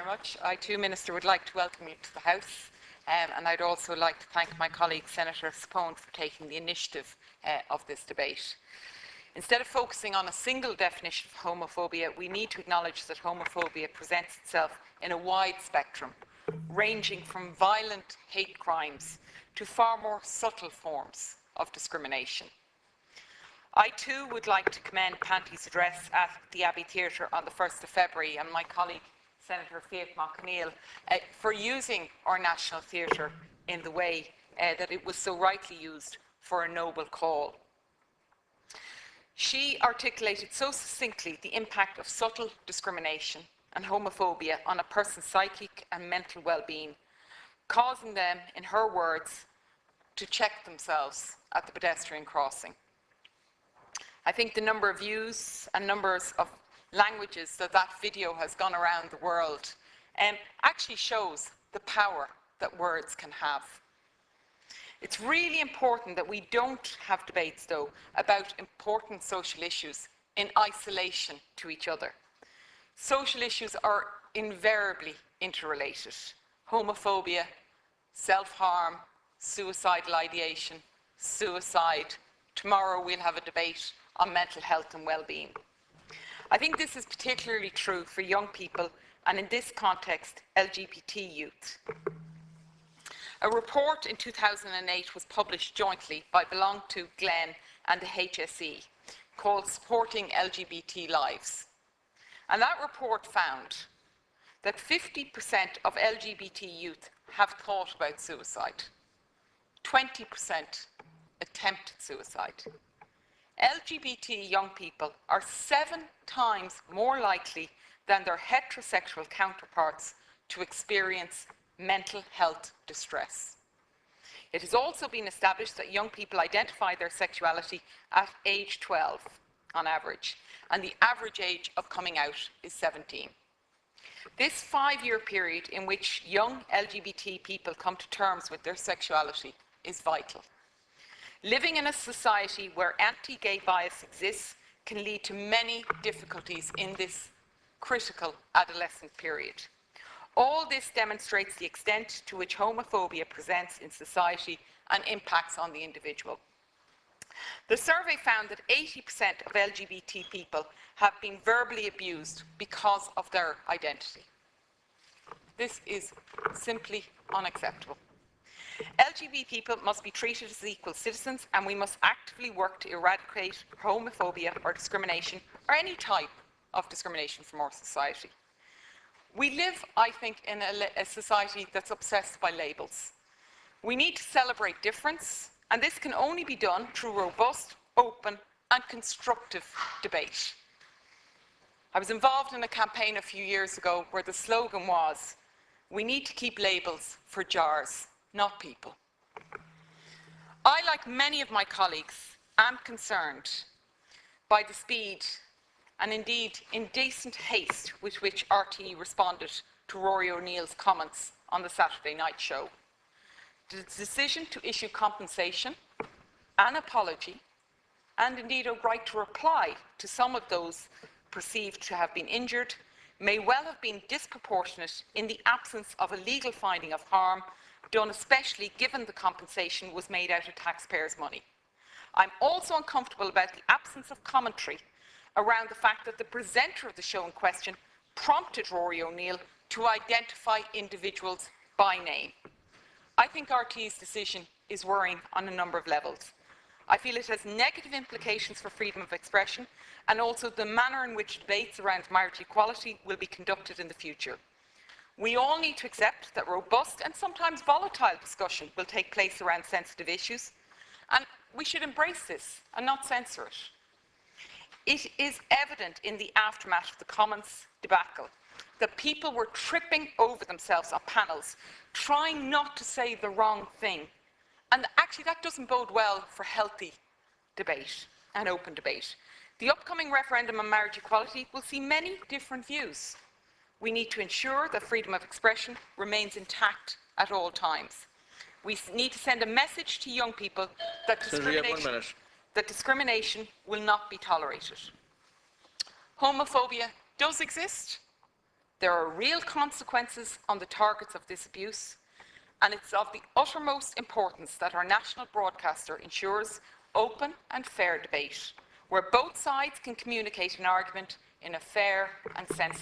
very much. I too, Minister, would like to welcome you to the House, and I'd also like to thank my colleague Senator Sapone for taking the initiative of this debate. Instead of focusing on a single definition of homophobia, we need to acknowledge that homophobia presents itself in a wide spectrum, ranging from violent hate crimes to far more subtle forms of discrimination. I too would like to commend Panty's address at the Abbey Theatre on the 1st of February and my colleague Senator Fiach McAneill for using our National Theatre in the way that it was so rightly used for a noble call. She articulated so succinctly the impact of subtle discrimination and homophobia on a person's psychic and mental well-being, causing them, in her words, to check themselves at the pedestrian crossing. I think the number of views and numbers of languages that video has gone around the world actually shows the power that words can have. It's really important that we don't have debates, though, about important social issues in isolation to each other. Social issues are invariably interrelated. Homophobia, self-harm, suicidal ideation, suicide. Tomorrow we'll have a debate on mental health and well-being. I think this is particularly true for young people and, in this context, LGBT youth. A report in 2008 was published jointly by Belong to Glen and the HSE called Supporting LGBT Lives. And that report found that 50% of LGBT youth have thought about suicide. 20% attempted suicide. LGBT young people are 7 times more likely than their heterosexual counterparts to experience mental health distress. It has also been established that young people identify their sexuality at age 12 on average, and the average age of coming out is 17. This 5-year period in which young LGBT people come to terms with their sexuality is vital. Living in a society where anti-gay bias exists can lead to many difficulties in this critical adolescent period. All this demonstrates the extent to which homophobia presents in society and impacts on the individual. The survey found that 80% of LGBT people have been verbally abused because of their identity. This is simply unacceptable. LGBT people must be treated as equal citizens, and we must actively work to eradicate homophobia or discrimination, or any type of discrimination from our society. We live, I think, in a society that's obsessed by labels. We need to celebrate difference, and this can only be done through robust, open, and constructive debate. I was involved in a campaign a few years ago where the slogan was, "We need to keep labels for jars, not people." I, like many of my colleagues, am concerned by the speed and indeed indecent haste with which RTE responded to Rory O'Neill's comments on the Saturday night show. The decision to issue compensation, an apology, and indeed a right to reply to some of those perceived to have been injured may well have been disproportionate in the absence of a legal finding of harm done, especially given the compensation was made out of taxpayers' money. I'm also uncomfortable about the absence of commentary around the fact that the presenter of the show in question prompted Rory O'Neill to identify individuals by name. I think RTE's decision is worrying on a number of levels. I feel it has negative implications for freedom of expression and also the manner in which debates around marriage equality will be conducted in the future. We all need to accept that robust and sometimes volatile discussion will take place around sensitive issues, and we should embrace this and not censor it. It is evident in the aftermath of the Commons debacle that people were tripping over themselves on panels, trying not to say the wrong thing. And actually that doesn't bode well for healthy debate and open debate. The upcoming referendum on marriage equality will see many different views. We need to ensure that freedom of expression remains intact at all times. We need to send a message to young people that discrimination will not be tolerated. Homophobia does exist, There are real consequences on the targets of this abuse, and it's of the uttermost importance that our national broadcaster ensures open and fair debate, where both sides can communicate an argument in a fair and sensible